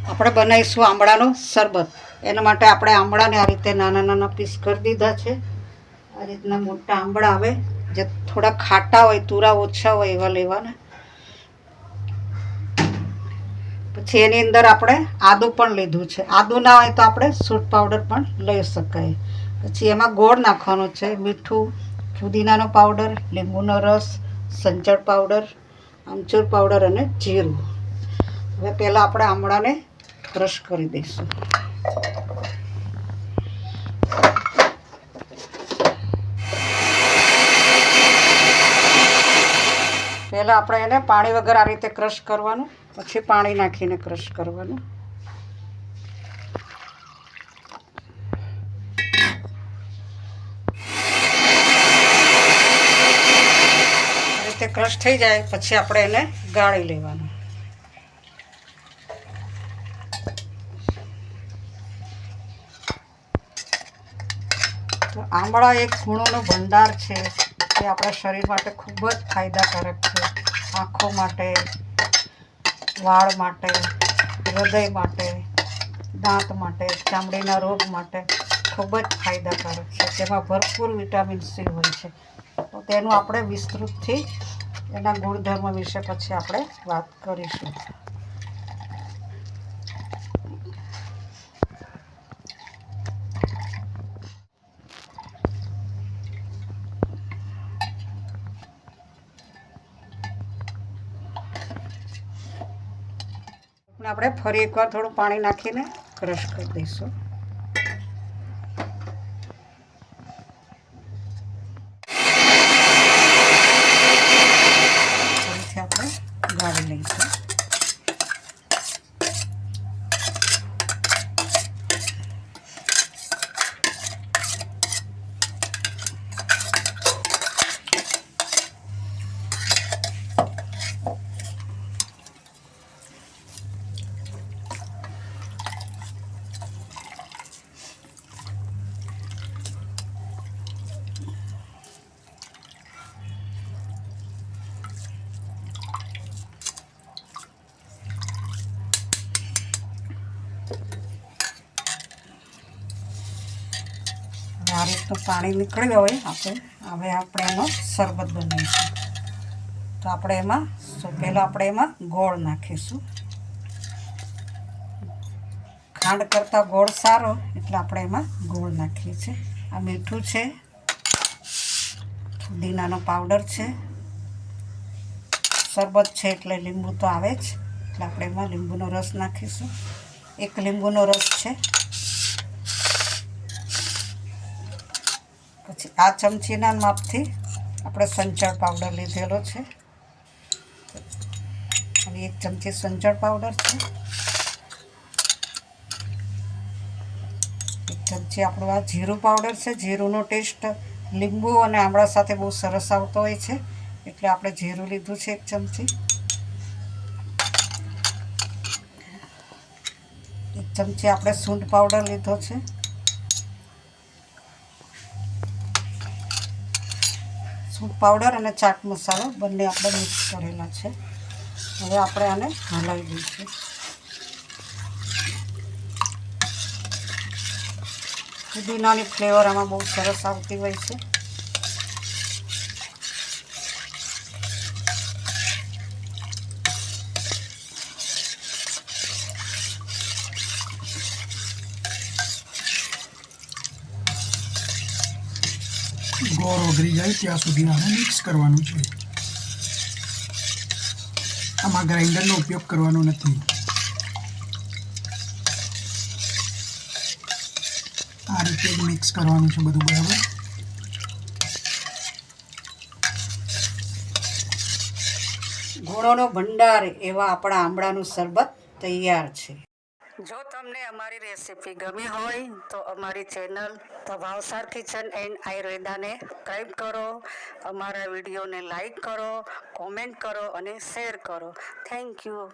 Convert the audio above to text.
આપણે બનાવીશું આંબળાનો શરબત. એના માટે આપણે આંબળાને આ રીતે નાના નાના પીસ કરી દીધા છે. આ રીતના મોટા આંબળા આવે, જે થોડા ખાટા હોય, તુરા ઓછા હોય એવા લેવાના. પછી એની અંદર આપણે આદું પણ લીધું છે. આદું ના હોય તો આપણે સૂંઠ પાવડર પણ લઈ શકાય. પછી એમાં ગોળ નાખવાનો છે, મીઠું, ફુદીનાનો પાવડર, લીંબુનો રસ, સંચળ પાવડર, આમચૂર પાવડર અને જીરું. હવે પહેલાં આપણે આમળાને ક્રશ કરી દઈશું. પહેલાં આપણે એને પાણી વગર આ રીતે ક્રશ કરવાનું, પછી પાણી નાખીને ક્રશ કરવાનું. આ રીતે ક્રશ થઈ જાય પછી આપણે એને ગાળી લેવાનું. તો આંબળા એક ગુણોનો ભંડાર છે, જે આપણા શરીર માટે ખૂબ જ ફાયદાકારક છે. આંખો માટે, વાળ માટે, હૃદય માટે, દાંત માટે, ચામડીના રોગ માટે ખૂબ જ ફાયદાકારક છે. તેમાં ભરપૂર વિટામિન સી હોય છે. તો તેનું આપણે વિસ્તૃતથી એના ગુણધર્મ વિશે પછી આપણે વાત કરીશું. આપણે ફરી એકવાર થોડું પાણી નાખીને ક્રશ કરી દઈશું. ફરીથી આપણે ગાળી લઈશું. આ રીતનું પાણી નીકળ્યું હોય આપણે એનો શરબત બનાવીશું. તો આપણે એમાં પહેલાં આપણે એમાં ગોળ નાખીશું. ખાંડ કરતાં ગોળ સારો, એટલે આપણે એમાં ગોળ નાખીએ છીએ. આ મીઠું છે, ફુદીનાનો પાવડર છે, શરબત છે એટલે લીંબુ તો આવે જ, એટલે આપણે એમાં લીંબુનો રસ નાખીશું. એક લીંબુનો રસ છે. પછી આ ચમચીના માપથી આપણે સંચળ પાવડર લીધેલો છે, અને એક ચમચી સંચળ પાવડર છે. એક ચમચી આપણું આ જીરું પાવડર છે. જીરુંનો ટેસ્ટ લીંબુ અને આમળા સાથે બહુ સરસ આવતો હોય છે, એટલે આપણે જીરું લીધું છે એક ચમચી. એક ચમચી આપણે સૂંઠ પાવડર લીધો છે. સૂંઠ પાવડર અને ચાટ મસાલો બંને આપણે મિક્સ કરેલા છે. હવે આપણે આને હલાવી દઈશું. ફુદીનાની ફ્લેવર આમાં બહુ સરસ આવતી હોય છે. ગોળ ઓગળી જાય ત્યાં સુધી આને મિક્સ કરવાનું છે. આમાં ગ્રાઇન્ડરનો ઉપયોગ કરવાનો નથી. આ રીતે જ મિક્સ કરવાનું છે બધું બરાબર. ગુણોનો ભંડાર એવા આપણા આંબળાનું શરબત તૈયાર છે. જો તમને અમારી રેસીપી ગમી હોય તો અમારી channel the Bhavsar kitchen and આયુર્વેદાને સબસ્ક્રાઈબ કરો, અમારા વિડીયોને લાઈક કરો, કોમેન્ટ કરો અને શેર કરો. Thank you.